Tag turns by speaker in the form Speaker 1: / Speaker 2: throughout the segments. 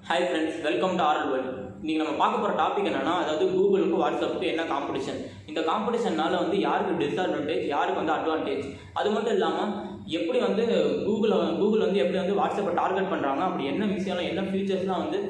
Speaker 1: Hi friends, welcome to Aaral world. இன்னைக்கு நம்ம பார்க்க போற டாபிக் என்னன்னா அதாவது கூகுளுக்கு வாட்ஸ்அப்புக்கு என்ன காம்படிஷன். இந்த காம்படிஷன்னால வந்து யாருக்கு டிஸ்அட்வான்டேஜ், யாருக்கு வந்து அட்வான்டேஜ். அது மட்டும் இல்லாம எப்படி வந்து கூகுள் வந்து எப்படி வந்து வாட்ஸ்அப்பை டார்கெட் பண்றாங்க, அப்படி என்ன விஷயம் என்ன ஃபீச்சர்ஸ்லாம் வந்து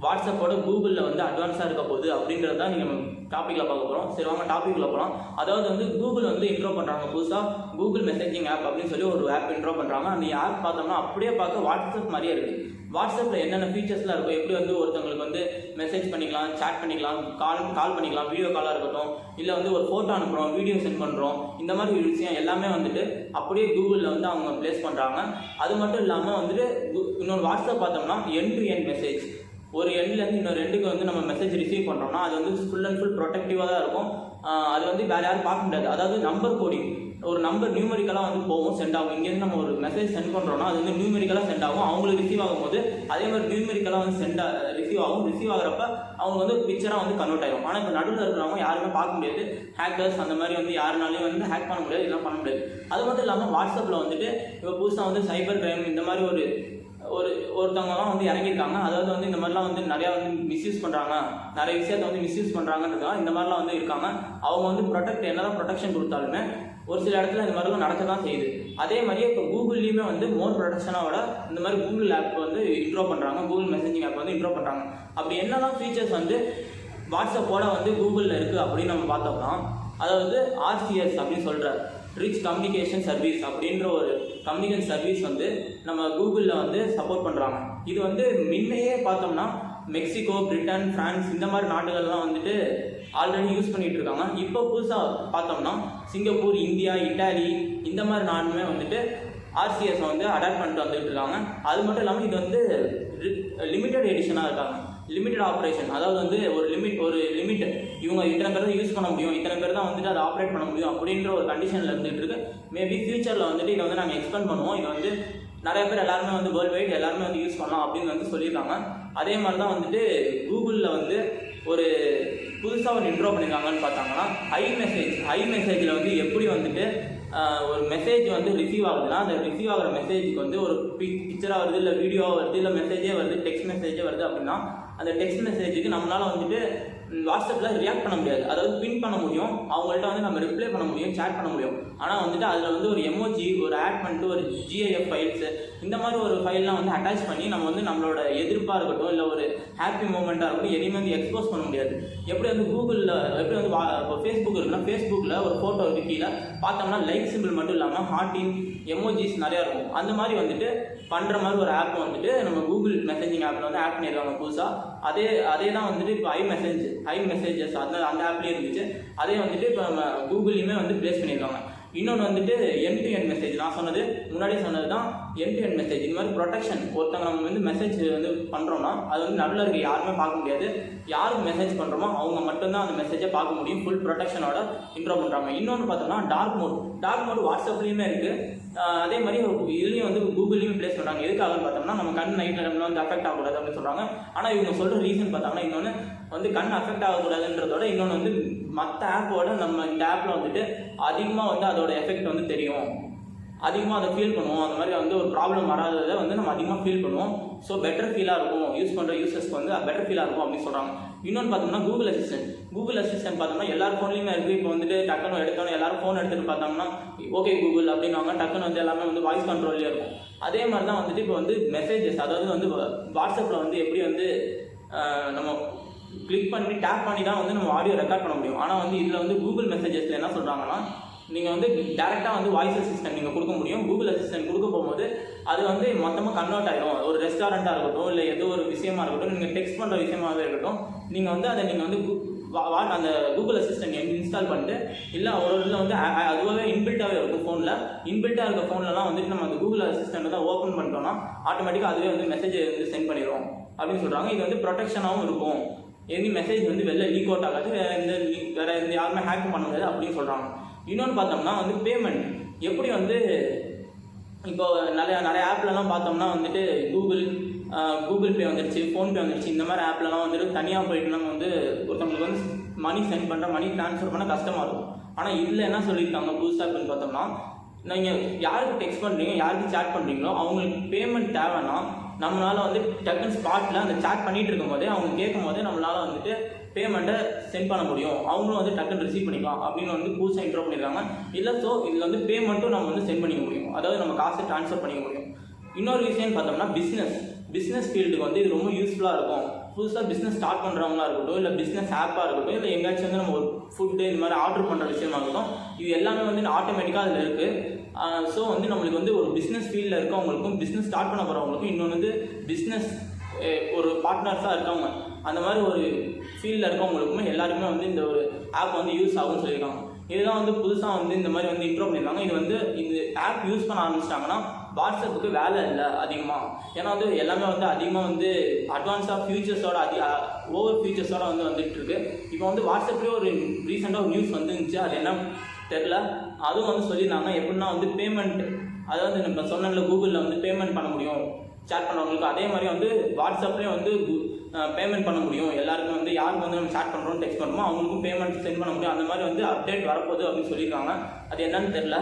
Speaker 1: வாட்ஸ்அப்போட கூகுளில் வந்து அட்வான்ஸாக இருக்க போகுது அப்படின்றது தான் நீங்கள் டாப்பிக்கில் பார்க்க போகிறோம். சரி வாங்க டாப்பிக்கில் போகலாம். அதாவது வந்து கூகுள் வந்து இன்ட்ரோ பண்ணுறாங்க புதுசாக கூகுள் மெசேஜிங் ஆப் அப்படின்னு சொல்லி ஒரு ஆப் இன்ட்ரோ பண்ணுறாங்க. அந்த ஆப் பார்த்தோம்னா அப்படியே பார்க்க வாட்ஸ்அப் மாதிரியே இருக்குது. வாட்ஸ்அப்பில் என்னென்ன ஃபீச்சர்ஸ்லாம் இருக்கும், எப்படி வந்து ஒருத்தவங்களுக்கு வந்து மெசேஜ் பண்ணிக்கலாம், சேட் பண்ணிக்கலாம், கால் பண்ணிக்கலாம், வீடியோ காலாக இருக்கட்டும், இல்லை வந்து ஒரு ஃபோட்டோ அனுப்புகிறோம், வீடியோ சென்ட் பண்ணுறோம், இந்த மாதிரி ஒரு விஷயம் எல்லாமே வந்துட்டு அப்படியே கூகுளில் வந்து அவங்க ப்ளேஸ் பண்ணுறாங்க. அது மட்டும் இல்லாமல் வந்துட்டு இன்னொரு வாட்ஸ்அப் பார்த்தோம்னா எண்ட் டு எண்ட் மெசேஜ், ஒரு எண்ட்லேருந்து இன்னொரு ரெண்டுக்கு வந்து நம்ம மெசேஜ் ரிசீவ் பண்ணுறோம்னா அது வந்து ஃபுல் அண்ட் ஃபுல் ப்ரொடெக்டிவாக தான் இருக்கும். அது வந்து வேறு யாரும் பார்க்க முடியாது. அதாவது நம்பர் கோடிங், ஒரு நம்பர் நியூமெரிக்கலாக வந்து போகும், சென்ட் ஆகும். இங்கேருந்து நம்ம ஒரு மெசேஜ் சென்ட் பண்ணுறோம்னா அது வந்து நியூமெரிக்கலாக சென்ட் ஆகும். அவங்களுக்கு ரிசீவ் ஆகும்போது அதே மாதிரி நியூமெரிக்கலாக வந்து ரிசீவ் ஆகும். ரிசீவ் ஆகிறப்ப அவங்க வந்து பிக்சராக வந்து கன்வெர்ட் ஆகும். ஆனால் இப்போ நடுவில் இருக்கிறவங்க யாருமே பார்க்க முடியாது. ஹேக்கர்ஸ் அந்த மாதிரி வந்து யாருனாலையும் வந்து ஹேக் பண்ண முடியாது, இதெல்லாம் பண்ண முடியாது. அது மட்டும் இல்லாமல் வாட்ஸ்அப்பில் வந்துட்டு இப்போ புதுசாக வந்து சைபர் கிரைம் இந்த மாதிரி ஒருத்தவங்கலாம் வந்து இறங்கியிருக்காங்க. அதாவது வந்து இந்த மாதிரிலாம் வந்து நிறையா வந்து மிஸ்யூஸ் பண்ணுறாங்க, நிறைய விஷயத்த வந்து மிஸ்யூஸ் பண்ணுறாங்கன்றதுக்காக இந்த மாதிரிலாம் வந்து இருக்காங்க. அவங்க வந்து என்னதான் ப்ரொடெக்ஷன் கொடுத்தாலுமே ஒரு சில இடத்துல இந்த மாதிரிலாம் நடக்க தான் செய்யுது. அதே மாதிரியே இப்போ கூகுள்லேயுமே வந்து மோர் ப்ரொடெக்ஷனோட இந்த மாதிரி கூகுள் ஆப் வந்து இன்ட்ரோ பண்ணுறாங்க, கூகுள் மெசேஜிங் ஆப் வந்து இன்ட்ரோ பண்ணுறாங்க. அப்படி என்னதான் ஃபீச்சர்ஸ் வந்து வாட்ஸ்அப்போட வந்து கூகுளில் இருக்குது அப்படின்னு நம்ம பார்த்தோம்னா, அதாவது RCS அப்படின்னு சொல்கிற ரிச் கம்யூனிகேஷன் சர்வீஸ் அப்படின்ற ஒரு கம்யூனிகேஷன் சர்வீஸ் வந்து நம்ம கூகுளில் வந்து சப்போர்ட் பண்ணுறாங்க. இது வந்து முன்னையே பார்த்தோம்னா மெக்சிகோ, பிரிட்டன், பிரான்ஸ் இந்த மாதிரி நாடுகள்லாம் வந்துட்டு ஆல்ரெடி யூஸ் பண்ணிட்டு இருக்காங்க. இப்போ புதுசாக பார்த்தோம்னா சிங்கப்பூர், இந்தியா, இட்டாலி இந்த மாதிரி நாடுமே வந்துட்டு RCS வந்து அடாப்ட் பண்ணிட்டு வந்துட்டு இருக்காங்க. அது மட்டும் இல்லாமல் இது வந்து லிமிட்டட் எடிஷனாக இருக்காங்க, லிமிட்டட் ஆப்ரேஷன். அதாவது வந்து ஒரு லிமிட் இவங்க இத்தனை பேர் தான் யூஸ் பண்ண முடியும், இத்தனை பேர் தான் வந்துட்டு அதை ஆப்ரேட் பண்ண முடியும் அப்படின்ற ஒரு கண்டிஷனில் இருந்துகிட்டு இருக்கு. மேபி ஃபியூச்சரில் வந்துட்டு இதை வந்து நாங்கள் எக்ஸ்பெண்ட் பண்ணுவோம், இதை வந்து நிறைய பேர் எல்லாருமே வந்து வேர்ல்டு வைட் எல்லாருமே வந்து யூஸ் பண்ணலாம் அப்படின்னு வந்து சொல்லியிருக்காங்க. அதே மாதிரி தான் வந்துட்டு கூகுளில் வந்து ஒரு புதுசாக ஒரு இன்ட்ரோ பண்ணியிருக்காங்கன்னு பார்த்தாங்கன்னா ஐ மெசேஜில் வந்து எப்படி வந்துட்டு ஒரு மெசேஜ் வந்து ரிசீவ் ஆகுதுன்னா அந்த ரிசீவ் ஆகிற மெசேஜுக்கு வந்து ஒரு பிக்சராக வருது, இல்லை வீடியோவாக வருது, இல்லை மெசேஜே வருது, டெக்ஸ்ட் மெசேஜே வருது அப்படின்னா அந்த டெக்ஸ்ட் மெசேஜுக்கு நம்மளால் வந்துட்டு வாட்ஸ்அப்பில் ரியாக்ட் பண்ண முடியாது. அதாவது பின் பண்ண முடியும், அவங்கள்ட்ட வந்து நம்ம ரிப்ளை பண்ண முடியும், சேட் பண்ண முடியும். ஆனால் வந்துட்டு அதில் வந்து ஒரு எமோஜி ஒரு ஆட் பண்ணிட்டு ஒரு GIF ஃபைல்ஸு இந்த மாதிரி ஒரு ஃபைல்லாம் வந்து அட்டாச் பண்ணி நம்ம வந்து நம்மளோட எதிர்ப்பாக இருக்கட்டும், இல்லை ஒரு ஹாப்பி மூமெண்ட்டாக இருக்கட்டும், எதையுமே வந்து எக்ஸ்போஸ் பண்ண முடியாது. எப்படி வந்து கூகுளில் எப்படி வந்து இப்போ ஃபேஸ்புக் இருக்குன்னா ஃபேஸ்புக்கில் ஒரு ஃபோட்டோ இருக்கு, கீழே பார்த்தோம்னா லைக் சிம்பிள் மட்டும் இல்லாமல் ஹார்ட்டின் எமோஜிஸ் நிறையா இருக்கும். அந்த மாதிரி வந்துட்டு பண்ணுற மாதிரி ஒரு ஆப் வந்துட்டு நம்ம கூகுள் மெசேஜிங் ஆப்பில் வந்து ஆட் பண்ணியிருக்காங்க புதுசாக. அதே தான் வந்துட்டு இப்போ ஐ மெசேஜஸ் அந்த ஆப்லேயே இருந்துச்சு. அதே வந்துட்டு இப்போ நம்ம கூகுள்லையுமே வந்து ப்ளேஸ் பண்ணியிருக்காங்க. இன்னொன்று வந்துட்டு எண்ட் டு எண்ட் மெசேஜ், நான் சொன்னது முன்னாடி சொன்னது தான் எண்ட் டு எண்ட் மெசேஜ். இந்த மாதிரி ப்ரொடெக்ஷன், ஒருத்தவங்க நம்ம வந்து மெசேஜ் வந்து பண்ணுறோம்னா அது வந்து நடுவில் இருக்க யாருமே பார்க்க முடியாது. யாருக்கு மெசேஜ் பண்ணுறோமோ அவங்க மட்டும்தான் அந்த மெசேஜை பார்க்க முடியும். ஃபுல் ப்ரொடெக்ஷனோட இன்ட்ரோ பண்ணுறாங்க. இன்னொன்று பார்த்தோம்னா டார்க் மோட் வாட்ஸ்அப்லேயுமே இருக்குது. அதே மாதிரி இதுலேயும் வந்து கூகுள்லேயும் ப்ளேஸ் பண்ணுறாங்க. எதுக்காகன்னு பார்த்தோம்னா நம்ம கண் நைட் டைமில் வந்து அஃபெக்ட் ஆகக்கூடாது அப்படின்னு சொல்கிறாங்க. ஆனால் இவங்க சொல்கிற ரீசன் பார்த்தாங்கன்னா இன்னொன்று வந்து கண் அஃபெக்ட் ஆகக்கூடாதுன்றதோட இன்னொன்று வந்து மற்ற ஆப்போட நம்ம இந்த ஆப்பில் வந்துட்டு அதிகமாக வந்து அதோட எஃபெக்ட் வந்து தெரியும், அதிகமாக அதை ஃபீல் பண்ணுவோம். அந்த மாதிரி வந்து ஒரு ப்ராப்ளம் வராததை வந்து நம்ம அதிகமாக ஃபீல் பண்ணுவோம். ஸோ பெட்டர் ஃபீலாக இருக்கும், யூஸ் பண்ணுற யூசர்ஸ்க்கு வந்து பெட்டர் ஃபீலாக இருக்கும் அப்படின்னு சொல்கிறாங்க. இன்னொன்று பார்த்தோம்னா கூகுள் அசிஸ்டன்ட் பார்த்தோம்னா எல்லாரும் ஃபோன்லேயுமே இருக்குது. இப்போ வந்துட்டு டக்குன்னு எடுத்தோன்னே எல்லாரும் ஃபோன் எடுத்துகிட்டு பார்த்தாங்கன்னா ஓகே கூகுள் அப்படின்வாங்க. டக்குன்னு வந்து எல்லாமே வந்து வாய்ஸ் கண்ட்ரோல்லே இருக்கும். அதே மாதிரி தான் வந்துட்டு இப்போ வந்து மெசேஜஸ், அதாவது வந்து வாட்ஸ்அப்பில் வந்து எப்படி வந்து நம்ம கிளிக் பண்ணி டேப் பண்ணி தான் வந்து நம்ம ஆடியோ ரெக்கார்ட் பண்ண முடியும். ஆனால் வந்து இதில் வந்து கூகுள் மெசேஜஸில் என்ன சொல்கிறாங்கன்னா நீங்கள் வந்து டேரெக்டாக வந்து வாய்ஸ் அசிஸ்டன்ட் நீங்கள் கொடுக்க முடியும். கூகுள் அசிஸ்டன்ட் கொடுக்க போகும்போது அது வந்து மொத்தமாக கன்வெர்ட் ஆகிடும். ஒரு ரெஸ்டாரண்ட்டாக இருக்கட்டும், இல்லை ஏதோ ஒரு விஷயமா இருக்கட்டும், நீங்கள் டெக்ஸ்ட் பண்ணுற விஷயமாகவே இருக்கட்டும், நீங்கள் வந்து அதை நீங்கள் வந்து அந்த கூகுள் அசிஸ்டன்ட் இன்ஸ்டால் பண்ணிட்டு, இல்லை ஒரு இதில் வந்து அதுவாகவே இன்பில்ட்டாகவே இருக்கும் ஃபோனில். இன்பில்ட்டாக இருக்க ஃபோன்லலாம் வந்துட்டு நம்ம அந்த கூகுள் அசிஸ்டண்ட்டை தான் ஓப்பன் பண்ணிட்டோம்னா ஆட்டோமேட்டிக்காக அதுவே வந்து மெசேஜ் வந்து சென்ட் பண்ணிடும் அப்படின்னு சொல்கிறாங்க. இது வந்து ப்ரொடெக்ஷனாகவும் இருக்கும், எந்த மெசேஜ் வந்து வெளில லீக் அவுட் ஆகாது, வேறு எந்த யாருமே ஹேக் பண்ண முடியாது அப்படின்னு சொல்கிறாங்க. இன்னொன்று பார்த்தோம்னா வந்து பேமெண்ட் எப்படி வந்து இப்போ நிறைய ஆப்லலாம் பார்த்தோம்னா வந்துட்டு கூகுள் பே வந்துடுச்சு, ஃபோன்பே வந்துடுச்சு. இந்த மாதிரி ஆப்லலாம் வந்துட்டு தனியாக போயிட்டு நம்ம வந்து ஒருத்தவங்களுக்கு வந்து மணி சென்ட் பண்ணுற, மணி ட்ரான்ஸ்ஃபர் பண்ண கஷ்டமாக இருக்கும். ஆனால் இதில் என்ன சொல்லியிருக்காங்க புதுசாக அப்படின்னு பார்த்தோம்னா, நீங்கள் யாருக்கு டெக்ஸ்ட் பண்ணுறீங்க, யாருக்கு சேட் பண்ணுறீங்களோ அவங்களுக்கு பேமெண்ட் தேவைன்னா நம்மளால் வந்து டக்குன்னு ஸ்பாட்டில் அந்த சேட் பண்ணிகிட்டு இருக்கும்போதே அவங்க கேட்கும் போதே நம்மளால் வந்துட்டு பேமெண்ட்டை சென்ட் பண்ண முடியும், அவங்களும் வந்து டக்குன்னு ரிசீவ் பண்ணிக்கலாம் அப்படின்னு வந்து புதுசாக இன்ட்ரோ பண்ணியிருக்காங்க. இல்லை ஸோ இதில் வந்து பேமெண்ட்டும் நம்ம வந்து சென்ட் பண்ணிக்க முடியும், அதாவது நம்ம காசை ட்ரான்ஸ்ஃபர் பண்ணிக்க முடியும். இன்னொரு விஷயம்னு பார்த்தோம்னா பிஸ்னஸ் ஃபீல்டுக்கு வந்து இது ரொம்ப யூஸ்ஃபுல்லாக இருக்கும். புதுசாக பிஸ்னஸ் ஸ்டார்ட் பண்ணுறவங்களா இருக்கட்டும், இல்லை பிஸ்னஸ் ஆப்பாக இருக்கட்டும், இல்லை எங்கேயாச்சும் வந்து நம்ம ஒரு ஃபுட்டு இந்த மாதிரி ஆர்டர் பண்ணுற விஷயமா இருக்கட்டும், இது எல்லாமே வந்து ஆட்டோமேட்டிக்காக அதில் இருக்குது. ஸோ வந்து நம்மளுக்கு வந்து ஒரு பிஸ்னஸ் ஃபீல்டில் இருக்கவங்களுக்கும் பிஸ்னஸ் ஸ்டார்ட் பண்ண போகிறவங்களுக்கும் இன்னொன்று வந்து பிஸ்னஸ் ஒரு பார்ட்னர்ஸாக இருக்கவங்க அந்த மாதிரி ஒரு ஃபீல்டில் இருக்கவங்களுக்குமே எல்லாருக்குமே வந்து இந்த ஒரு ஆப் வந்து யூஸ் ஆகும்னு சொல்லியிருக்காங்க. இதுதான் வந்து புதுசாக வந்து இந்த மாதிரி வந்து இன்ட்ரோ பண்ணியிருக்காங்க. இது வந்து இந்த ஆப் யூஸ் பண்ண ஆரம்பிச்சிட்டாங்கன்னா வாட்ஸ்அப்புக்கு வேலை இல்லை அதிகமாக. ஏன்னா வந்து எல்லாமே வந்து அதிகமாக வந்து அட்வான்ஸாக ஃபியூச்சர்ஸோட ஓவர் ஃபியூச்சர்ஸோட வந்து வந்துட்டு இருக்கு. இப்போ வந்து வாட்ஸ்அப்லேயே ஒரு ரீசெண்டாக ஒரு நியூஸ் வந்துருந்துச்சு, அது என்ன தெரில, அதுவும் வந்து சொல்லியிருந்தாங்க. எப்படின்னா வந்து பேமெண்ட், அதாவது இப்போ சொன்னல கூகுளில் வந்து பேமெண்ட் பண்ண முடியும் சேட் பண்ணுறவங்களுக்கு, அதே மாதிரி வந்து வாட்ஸ்அப்லேயும் வந்து பேமெண்ட் பண்ண முடியும். எல்லாருக்கும் வந்து யாருக்கு வந்து நம்ம சேட் பண்ணுறோம் டெக்ஸ்ட் பண்ணுறோமோ அவங்களுக்கும் பேமெண்ட் சென்ட் பண்ண முடியும். அந்த மாதிரி வந்து அப்டேட் வரப்போகுது அப்படின்னு சொல்லியிருக்காங்க. அது என்னன்னு தெரில.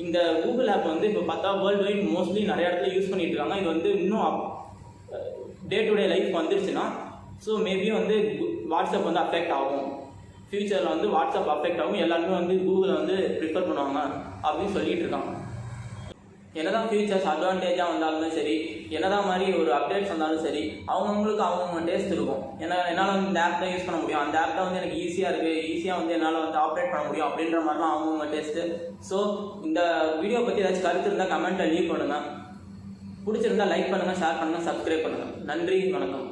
Speaker 1: இந்த கூகுள் ஆப் வந்து இப்போ பார்த்தா வேர்ல்டு வைட் மோஸ்ட்லி நிறைய இடத்துல யூஸ் பண்ணிட்டு இருக்காங்க. இது வந்து இன்னும் டே டு டே லைஃப் வந்துருச்சுன்னா ஸோ மேபி வந்து வாட்ஸ்அப் வந்து அஃபெக்ட் ஆகும், ஃப்யூச்சரில் வந்து வாட்ஸ்அப் அஃபெக்ட் ஆகும், எல்லாருமே வந்து கூகுளை வந்து ப்ரிஃபர் பண்ணுவாங்க அப்படின்னு சொல்லிட்டு இருக்காங்க. என்னதான் ஃபியூச்சர்ஸ் அட்வான்டேஜாக வந்தாலுமே சரி, என்னதான் மாதிரி ஒரு அப்டேட்ஸ் வந்தாலும் சரி, அவங்கவுங்களுக்கு அவங்கவுங்க டேஸ்ட் இருக்கும். ஏன்னா என்னால் வந்து இந்த ஆப் தான் யூஸ் பண்ண முடியும், அந்த ஆப் தான் வந்து எனக்கு ஈஸியாக இருக்குது, ஈஸியாக வந்து என்னால் வந்து ஆப்ரேட் பண்ண முடியும் அப்படின்ற மாதிரிலாம் அவங்கவுங்க டேஸ்ட்டு. ஸோ இந்த வீடியோ பற்றி ஏதாச்சும் கருத்து இருந்தால் கமெண்ட்டில் லீவ் பண்ணுங்கள். பிடிச்சிருந்தால் லைக் பண்ணுங்கள், ஷேர் பண்ணுங்கள், சப்ஸ்கிரைப் பண்ணுங்கள். நன்றி, வணக்கம்.